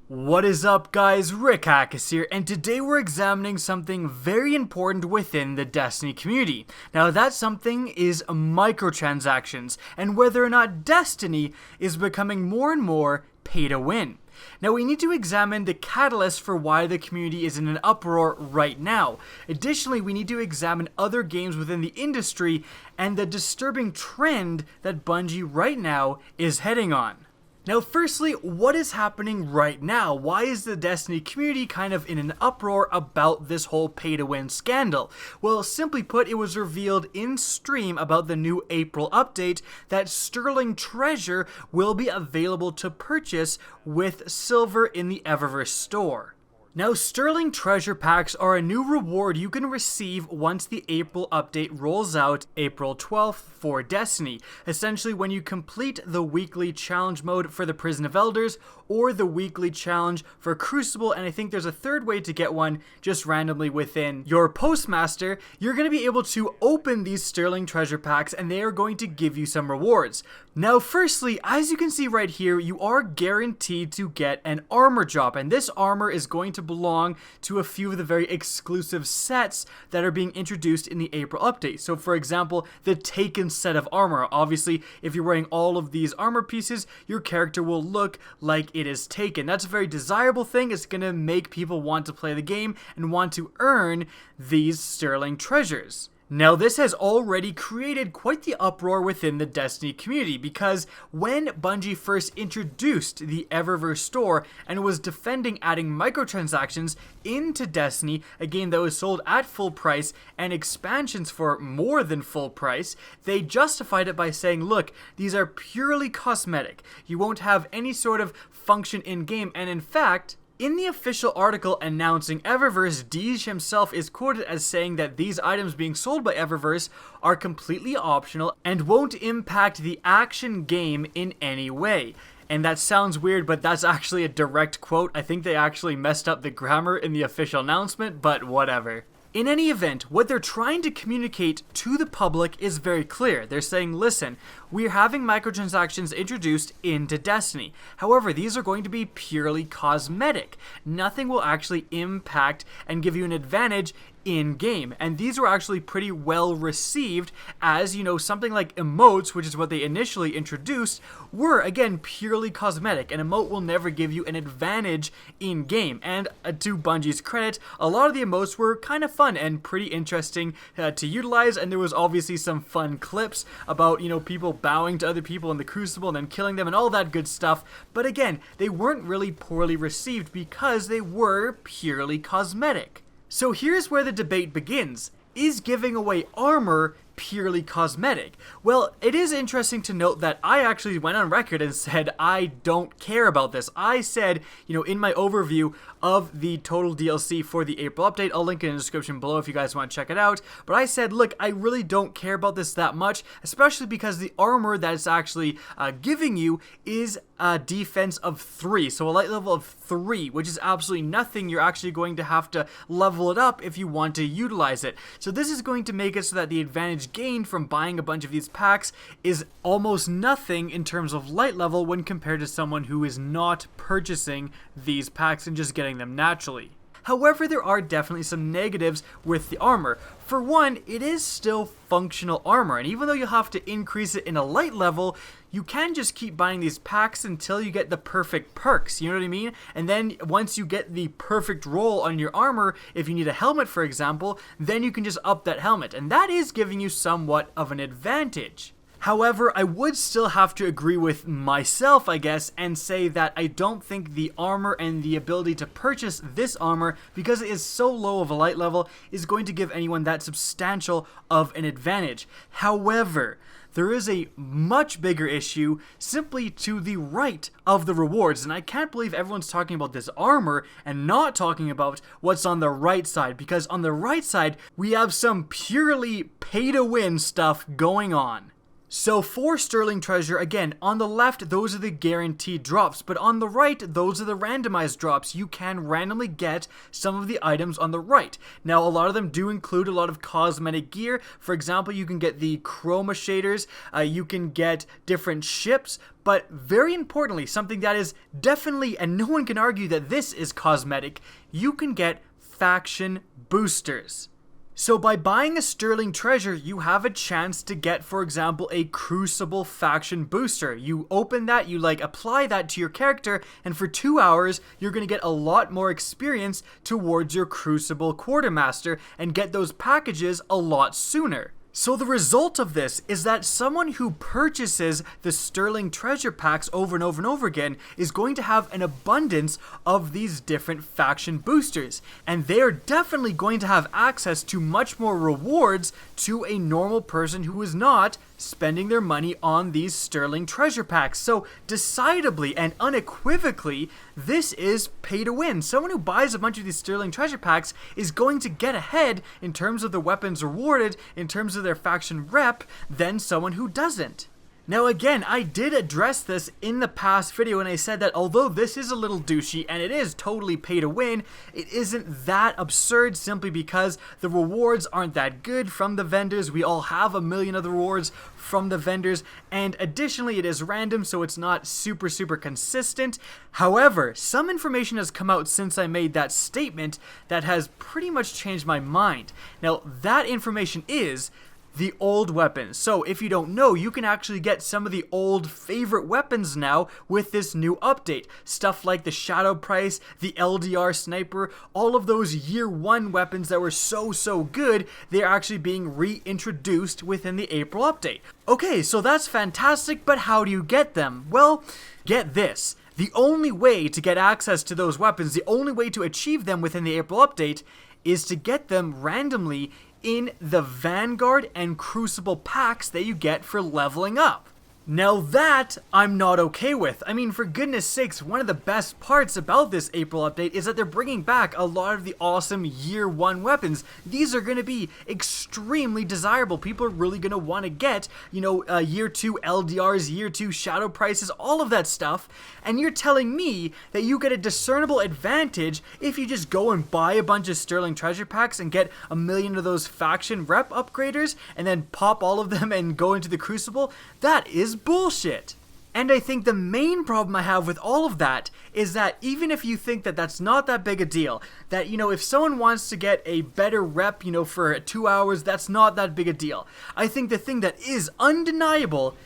What is up, guys? Rick Hackus here, and today we're examining something very important within the Destiny community. Now, that something is microtransactions, and whether or not Destiny is becoming more and more pay to win. Now, we need to examine the catalyst for why the community is in an uproar right now. Additionally, we need to examine other games within the industry and the disturbing trend that Bungie right now is heading on. Now, firstly, what is happening right now? Why is the Destiny community kind of in an uproar about this whole pay-to-win scandal? Well, simply put, it was revealed in stream about the new April update that Sterling Treasure will be available to purchase with silver in the Eververse store. Now, Sterling Treasure Packs are a new reward you can receive once the April update rolls out April 12th for Destiny. Essentially, when you complete the weekly challenge mode for the Prison of Elders or the weekly challenge for Crucible, and I think there's a third way to get one just randomly within your Postmaster, you're going to be able to open these Sterling Treasure Packs and they are going to give you some rewards. Now, firstly, as you can see right here, you are guaranteed to get an armor drop, and this armor is going to belong to a few of the very exclusive sets that are being introduced in the April update. So, for example, the Taken set of armor. Obviously, if you're wearing all of these armor pieces, your character will look like it is Taken. That's a very desirable thing. It's going to make people want to play the game and want to earn these sterling treasures. Now, this has already created quite the uproar within the Destiny community, because when Bungie first introduced the Eververse store and was defending adding microtransactions into Destiny, a game that was sold at full price, and expansions for more than full price, they justified it by saying, look, these are purely cosmetic. You won't have any sort of function in-game, and in fact, in the official article announcing Eververse, Deej himself is quoted as saying that these items being sold by Eververse are completely optional and won't impact the action game in any way. And that sounds weird, but that's actually a direct quote. I think they actually messed up the grammar in the official announcement, but whatever. In any event, what they're trying to communicate to the public is very clear. They're saying, listen, we're having microtransactions introduced into Destiny. However, these are going to be purely cosmetic. Nothing will actually impact and give you an advantage in-game, and these were actually pretty well received, as, you know, something like emotes, which is what they initially introduced, were, again, purely cosmetic. An emote will never give you an advantage in-game, and to Bungie's credit, a lot of the emotes were kind of fun and pretty interesting to utilize, and there was obviously some fun clips about, you know, people bowing to other people in the Crucible and then killing them and all that good stuff, but again, they weren't really poorly received because they were purely cosmetic. So here's where the debate begins. Is giving away armor purely cosmetic? Well, it is interesting to note that I actually went on record and said I don't care about this. I said, you know, in my overview of the total DLC for the April update, I'll link it in the description below if you guys want to check it out, but I said, look, I really don't care about this that much, especially because the armor that it's actually giving you is a defense of 3, so a light level of 3, which is absolutely nothing. You're actually going to have to level it up if you want to utilize it. So this is going to make it so that the advantage gained from buying a bunch of these packs is almost nothing in terms of light level when compared to someone who is not purchasing these packs and just getting them naturally. However, there are definitely some negatives with the armor. For one, it is still functional armor, and even though you'll have to increase it in a light level, you can just keep buying these packs until you get the perfect perks, you know what I mean? And then once you get the perfect roll on your armor, if you need a helmet for example, then you can just up that helmet, and that is giving you somewhat of an advantage. However, I would still have to agree with myself, I guess, and say that I don't think the armor and the ability to purchase this armor, because it is so low of a light level, is going to give anyone that substantial of an advantage. However, there is a much bigger issue simply to the right of the rewards, and I can't believe everyone's talking about this armor and not talking about what's on the right side, because on the right side, we have some purely pay-to-win stuff going on. So for Sterling Treasure, again, on the left, those are the guaranteed drops, but on the right, those are the randomized drops. You can randomly get some of the items on the right. Now, a lot of them do include a lot of cosmetic gear. For example, you can get the chroma shaders, you can get different ships, but very importantly, something that is definitely, and no one can argue that this is cosmetic, you can get faction boosters. So by buying a Sterling Treasure, you have a chance to get, for example, a Crucible faction booster. You open that, you apply that to your character, and for 2 hours, you're going to get a lot more experience towards your Crucible Quartermaster and get those packages a lot sooner. So the result of this is that someone who purchases the Sterling Treasure packs over and over and over again is going to have an abundance of these different faction boosters, and they are definitely going to have access to much more rewards to a normal person who is not spending their money on these Sterling Treasure packs. So decidedly and unequivocally, this is pay to win. Someone who buys a bunch of these Sterling Treasure packs is going to get ahead in terms of the weapons rewarded, in terms of their faction rep, than someone who doesn't. Now again, I did address this in the past video and I said that although this is a little douchey and it is totally pay to win, it isn't that absurd simply because the rewards aren't that good from the vendors. We all have a million of the rewards from the vendors, and additionally it is random, so it's not super consistent. However, some information has come out since I made that statement that has pretty much changed my mind. Now that information is the old weapons. So if you don't know, you can actually get some of the old favorite weapons now with this new update. Stuff like the Shadow Price, the LDR Sniper, all of those year one weapons that were so good, they're actually being reintroduced within the April update. Okay, so that's fantastic, but how do you get them? Well, get this. The only way to get access to those weapons, the only way to achieve them within the April update, is to get them randomly in the Vanguard and Crucible packs that you get for leveling up. Now that, I'm not okay with. I mean, for goodness sakes, one of the best parts about this April update is that they're bringing back a lot of the awesome year one weapons. These are going to be extremely desirable. People are really going to want to get, year 2 LDRs, year 2 shadow prices, all of that stuff. And you're telling me that you get a discernible advantage if you just go and buy a bunch of Sterling Treasure packs and get a million of those faction rep upgraders and then pop all of them and go into the Crucible? That is bullshit. And I think the main problem I have with all of that is that even if you think that that's not that big a deal, that, if someone wants to get a better rep, for 2 hours, that's not that big a deal. I think the thing that is undeniable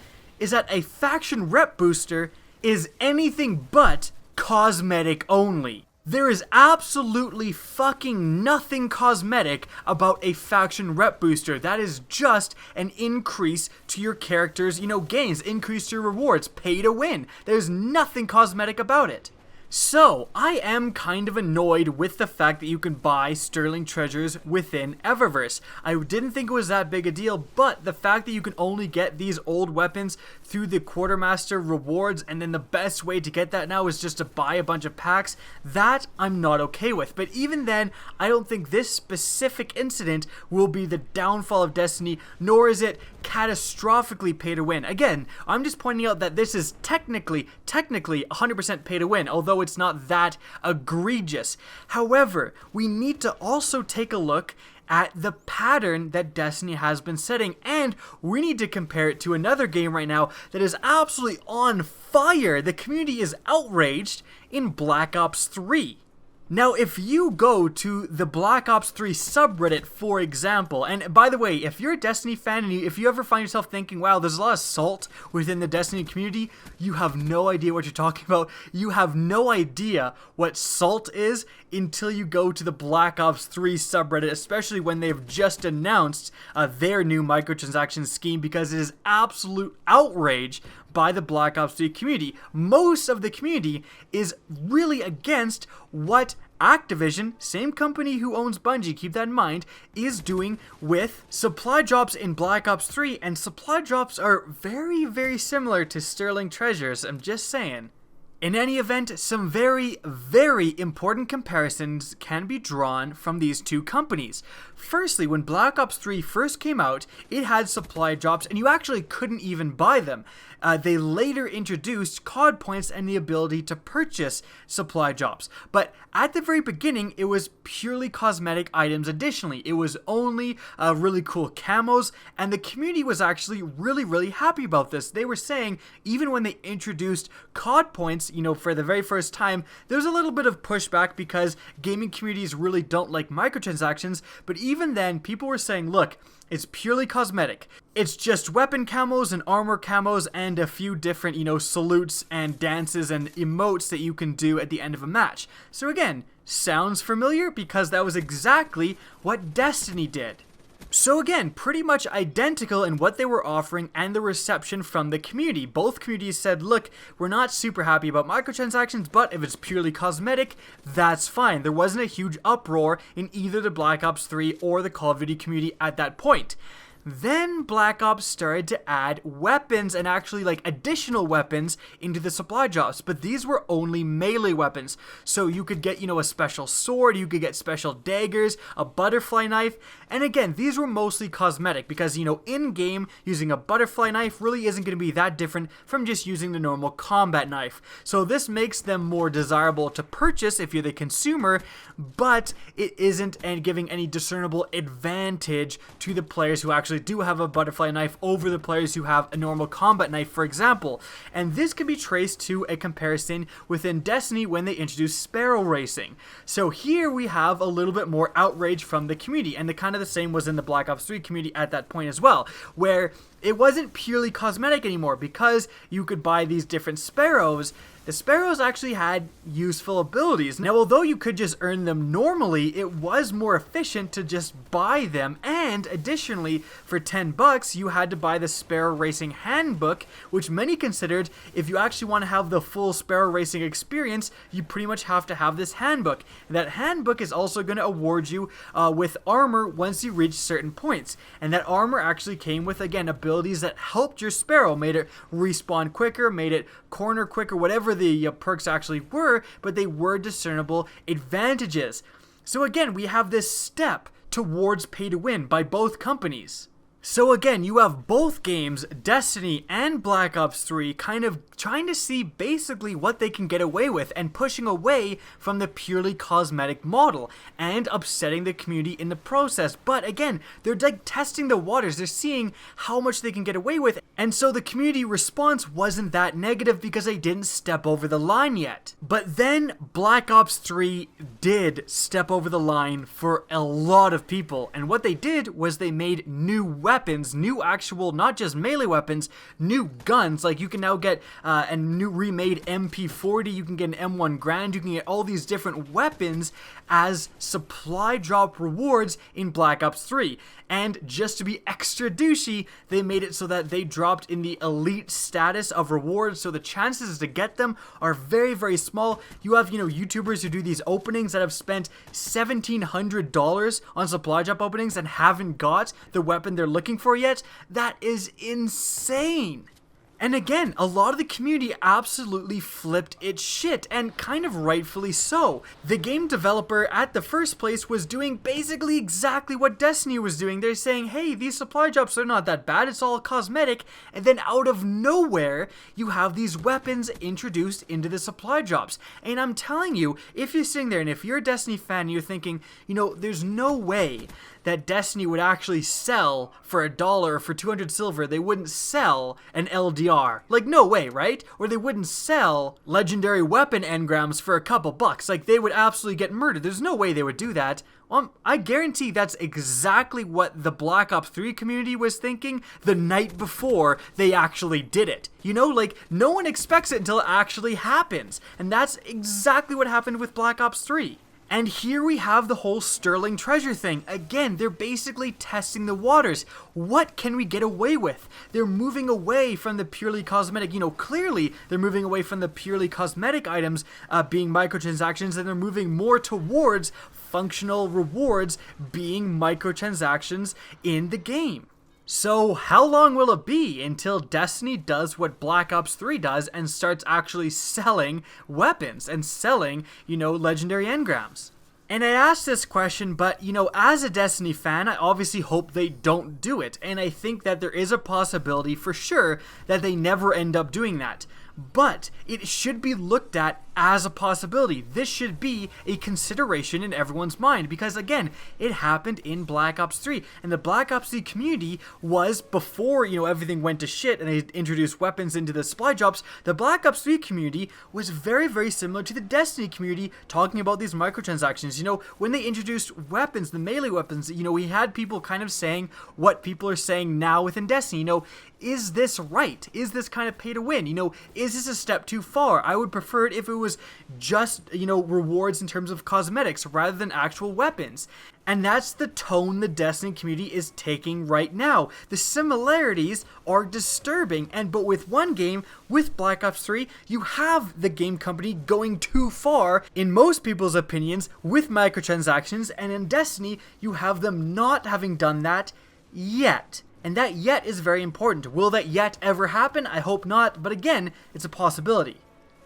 is that a faction rep booster is anything but cosmetic only. There is absolutely fucking nothing cosmetic about a faction rep booster. That is just an increase to your character's, gains, increase to your rewards, pay to win. There's nothing cosmetic about it. So, I am kind of annoyed with the fact that you can buy Sterling Treasures within Eververse. I didn't think it was that big a deal, but the fact that you can only get these old weapons through the Quartermaster rewards, and then the best way to get that now is just to buy a bunch of packs, that I'm not okay with. But even then, I don't think this specific incident will be the downfall of Destiny, nor is it catastrophically pay to win. Again, I'm just pointing out that this is technically 100% pay to win, although it's not that egregious. However, we need to also take a look at the pattern that Destiny has been setting, and we need to compare it to another game right now that is absolutely on fire. The community is outraged in Black Ops 3. Now, if you go to the Black Ops 3 subreddit, for example, and by the way, if you're a Destiny fan and if you ever find yourself thinking, wow, there's a lot of salt within the Destiny community, you have no idea what you're talking about. You have no idea what salt is until you go to the Black Ops 3 subreddit, especially when they've just announced their new microtransaction scheme, because it is absolute outrage by the Black Ops 3 community. Most of the community is really against what Activision, same company who owns Bungie, keep that in mind, is doing with supply drops in Black Ops 3, and supply drops are very similar to Sterling Treasures, I'm just saying. In any event, some very, very important comparisons can be drawn from these two companies. Firstly, when Black Ops 3 first came out, it had supply drops and you actually couldn't even buy them. They later introduced COD points and the ability to purchase supply drops. But at the very beginning, it was purely cosmetic items additionally. It was only really cool camos, and the community was actually really, really happy about this. They were saying, even when they introduced COD points, for the very first time, there's a little bit of pushback because gaming communities really don't like microtransactions, but even then, people were saying, look, it's purely cosmetic. It's just weapon camos and armor camos and a few different, salutes and dances and emotes that you can do at the end of a match. So again, sounds familiar because that was exactly what Destiny did. So again, pretty much identical in what they were offering and the reception from the community. Both communities said, look, we're not super happy about microtransactions, but if it's purely cosmetic, that's fine. There wasn't a huge uproar in either the Black Ops 3 or the Call of Duty community at that point. Then Black Ops started to add weapons and actually additional weapons into the supply drops, but these were only melee weapons. So you could get, a special sword, you could get special daggers, a butterfly knife, and again, these were mostly cosmetic because, in-game, using a butterfly knife really isn't going to be that different from just using the normal combat knife. So this makes them more desirable to purchase if you're the consumer, but it isn't giving any discernible advantage to the players who actually do have a butterfly knife over the players who have a normal combat knife, for example. And this can be traced to a comparison within Destiny when they introduced Sparrow Racing. So here we have a little bit more outrage from the community, and the kind of the same was in the Black Ops 3 community at that point as well, where it wasn't purely cosmetic anymore because you could buy these different sparrows. The sparrows actually had useful abilities. Now, although you could just earn them normally, it was more efficient to just buy them, and additionally, for $10, you had to buy the Sparrow Racing Handbook, which many considered, if you actually want to have the full Sparrow Racing experience, you pretty much have to have this handbook. And that handbook is also going to award you with armor once you reach certain points. And that armor actually came with, again, abilities that helped your Sparrow, made it respawn quicker, made it corner quicker, whatever the perks actually were, but they were discernible advantages. So again, we have this step towards pay to win by both companies. So again, you have both games, Destiny and Black Ops 3, kind of trying to see basically what they can get away with and pushing away from the purely cosmetic model and upsetting the community in the process. But again, they're testing the waters. They're seeing how much they can get away with. And so the community response wasn't that negative because they didn't step over the line yet. But then Black Ops 3 did step over the line for a lot of people. And what they did was they made new weapons, new actual, not just melee weapons, new guns. Like you can now get a new remade MP40, you can get an M1 Grand, you can get all these different weapons as supply drop rewards in Black Ops 3. And just to be extra douchey, they made it so that they dropped in the elite status of rewards, so the chances to get them are very, very small. You have, YouTubers who do these openings that have spent $1,700 on supply drop openings and haven't got the weapon they're looking for yet. That is insane. And again, a lot of the community absolutely flipped its shit, and kind of rightfully so. The game developer at the first place was doing basically exactly what Destiny was doing. They're saying, hey, these supply drops are not that bad, it's all cosmetic, and then out of nowhere, you have these weapons introduced into the supply drops. And I'm telling you, if you're sitting there and if you're a Destiny fan and you're thinking, there's no way that Destiny would actually sell for $1 or for 200 silver, they wouldn't sell an LDR. Like, no way, right? Or they wouldn't sell legendary weapon engrams for a couple bucks. Like, they would absolutely get murdered. There's no way they would do that. I guarantee that's exactly what the Black Ops 3 community was thinking the night before they actually did it. No one expects it until it actually happens. And that's exactly what happened with Black Ops 3. And here we have the whole Sterling Treasure thing. Again, they're basically testing the waters. What can we get away with? They're moving away from the purely cosmetic. Clearly they're moving away from the purely cosmetic items being microtransactions, and they're moving more towards functional rewards being microtransactions in the game. So how long will it be until Destiny does what Black Ops 3 does and starts actually selling weapons and selling, legendary engrams? And I asked this question, but, as a Destiny fan, I obviously hope they don't do it. And I think that there is a possibility for sure that they never end up doing that. But it should be looked at as a possibility. This should be a consideration in everyone's mind because, again, it happened in Black Ops 3. And the Black Ops 3 community was, before, everything went to shit and they introduced weapons into the supply drops, the Black Ops 3 community was very, very similar to the Destiny community talking about these microtransactions. When they introduced weapons, the melee weapons, we had people kind of saying what people are saying now within Destiny. Is this right? Is this kind of pay to win? Is this a step too far? I would prefer it if it was just, rewards in terms of cosmetics rather than actual weapons. And that's the tone the Destiny community is taking right now. The similarities are disturbing, but with one game, with Black Ops 3, you have the game company going too far, in most people's opinions, with microtransactions, and in Destiny, you have them not having done that yet. And that yet is very important. Will that yet ever happen? I hope not, but again, it's a possibility.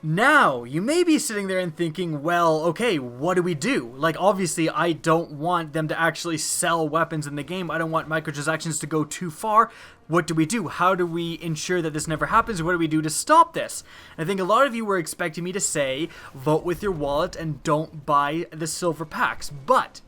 Now, you may be sitting there and thinking, well, okay, what do we do? Obviously, I don't want them to actually sell weapons in the game. I don't want microtransactions to go too far. What do we do? How do we ensure that this never happens? What do we do to stop this? I think a lot of you were expecting me to say, vote with your wallet and don't buy the silver packs. But,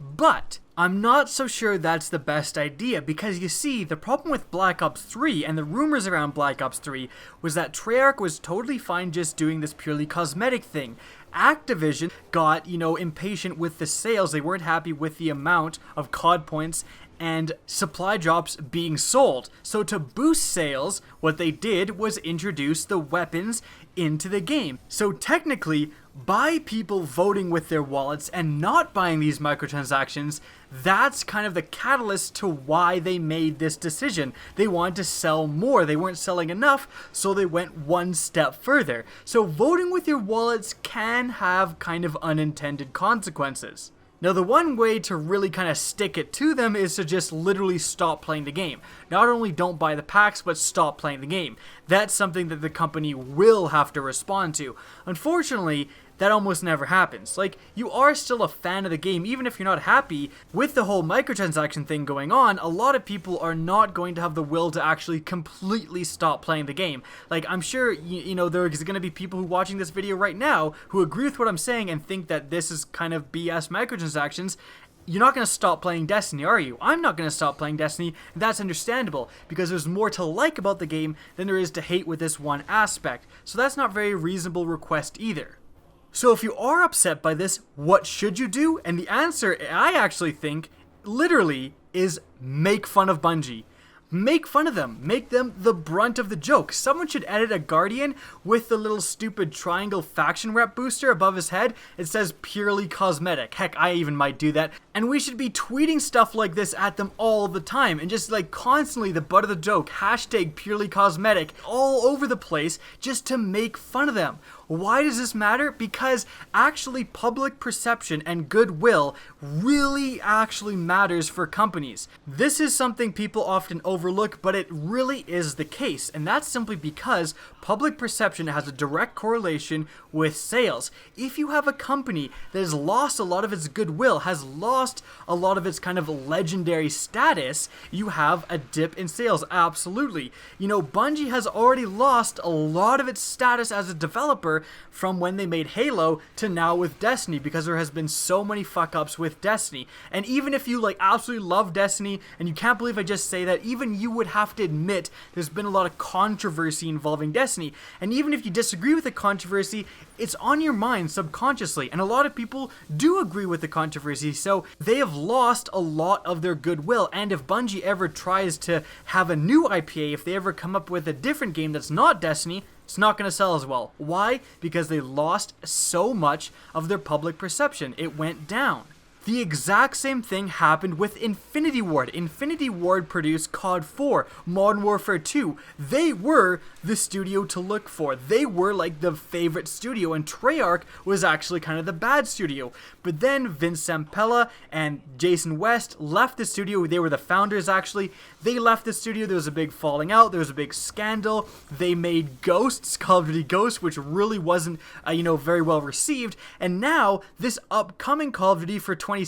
I'm not so sure that's the best idea because you see, the problem with Black Ops 3 and the rumors around Black Ops 3 was that Treyarch was totally fine just doing this purely cosmetic thing. Activision got, impatient with the sales. They weren't happy with the amount of COD points and supply drops being sold. So to boost sales, what they did was introduce the weapons into the game. So technically, by people voting with their wallets and not buying these microtransactions, that's kind of the catalyst to why they made this decision. They wanted to sell more. They weren't selling enough, so they went one step further. So voting with your wallets can have kind of unintended consequences. Now, the one way to really kind of stick it to them is to just literally stop playing the game. Not only don't buy the packs, but stop playing the game. That's something that the company will have to respond to. Unfortunately, that almost never happens. You are still a fan of the game, even if you're not happy with the whole microtransaction thing going on. A lot of people are not going to have the will to actually completely stop playing the game. I'm sure, there's going to be people who are watching this video right now who agree with what I'm saying and think that this is kind of BS microtransactions. You're not going to stop playing Destiny, are you? I'm not going to stop playing Destiny, and that's understandable, because there's more to like about the game than there is to hate with this one aspect. So that's not a very reasonable request either. So if you are upset by this, what should you do? And the answer, I actually think, literally, is make fun of Bungie. Make fun of them. Make them the brunt of the joke. Someone should edit a Guardian with the little stupid triangle faction rep booster above his head. It says purely cosmetic. Heck, I even might do that. And we should be tweeting stuff like this at them all the time. And just constantly the butt of the joke. Hashtag purely cosmetic. All over the place just to make fun of them. Why does this matter? Because actually public perception and goodwill really actually matters for companies. This is something people often overlook, but it really is the case. And that's simply because public perception has a direct correlation with sales. If you have a company that has lost a lot of its goodwill, has lost a lot of its kind of legendary status, you have a dip in sales. Absolutely. Bungie has already lost a lot of its status as a developer from when they made Halo to now with Destiny, because there has been so many fuck-ups with Destiny. And even if you absolutely love Destiny, and you can't believe I just say that, even you would have to admit there's been a lot of controversy involving Destiny. And even if you disagree with the controversy, it's on your mind subconsciously, and a lot of people do agree with the controversy, so they have lost a lot of their goodwill. And if Bungie ever tries to have a new IPA, if they ever come up with a different game that's not Destiny, it's not going to sell as well. Why? Because they lost so much of their public perception. It went down. The exact same thing happened with Infinity Ward. Infinity Ward produced COD 4, Modern Warfare 2. They were the studio to look for. They were like the favorite studio, and Treyarch was actually kind of the bad studio. But then Vince Zampella and Jason West left the studio. They were the founders, actually. They left the studio. There was a big falling out. There was a big scandal. They made Ghosts, Call of Duty Ghosts, which really wasn't, very well received. And now, this upcoming Call of Duty for 2016,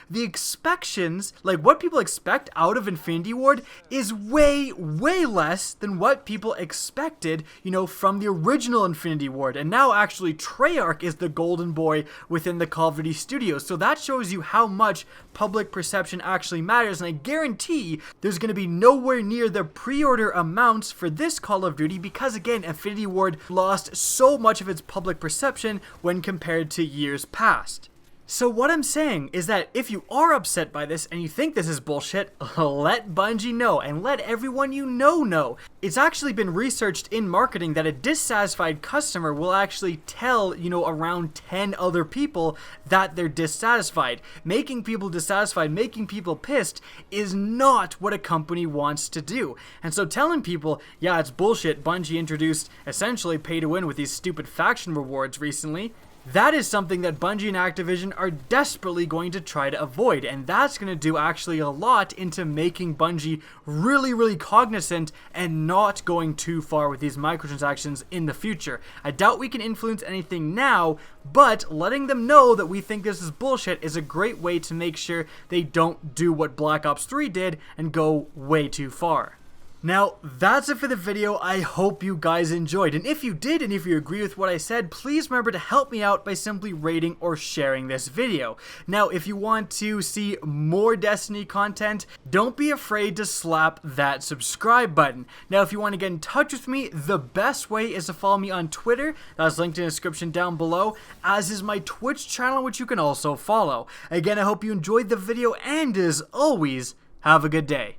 the expectations, like what people expect out of Infinity Ward, is way, way less than what people expected, from the original Infinity Ward. And now, actually, Treyarch is the golden boy within the Call of Duty studios. So that shows you how much public perception actually matters. And I guarantee there's going to be nowhere near the pre-order amounts for this Call of Duty because, again, Infinity Ward lost so much of its public perception when compared to years past. So what I'm saying is that if you are upset by this and you think this is bullshit, let Bungie know and let everyone you know. It's actually been researched in marketing that a dissatisfied customer will actually tell, around 10 other people that they're dissatisfied. Making people dissatisfied, making people pissed is not what a company wants to do. And so telling people, yeah, it's bullshit, Bungie introduced essentially pay to win with these stupid faction rewards recently, that is something that Bungie and Activision are desperately going to try to avoid, and that's going to do actually a lot into making Bungie really, really cognizant and not going too far with these microtransactions in the future. I doubt we can influence anything now, but letting them know that we think this is bullshit is a great way to make sure they don't do what Black Ops 3 did and go way too far. Now, that's it for the video. I hope you guys enjoyed. And if you did, and if you agree with what I said, please remember to help me out by simply rating or sharing this video. Now, if you want to see more Destiny content, don't be afraid to slap that subscribe button. Now, if you want to get in touch with me, the best way is to follow me on Twitter. That's linked in the description down below, as is my Twitch channel, which you can also follow. Again, I hope you enjoyed the video, and as always, have a good day.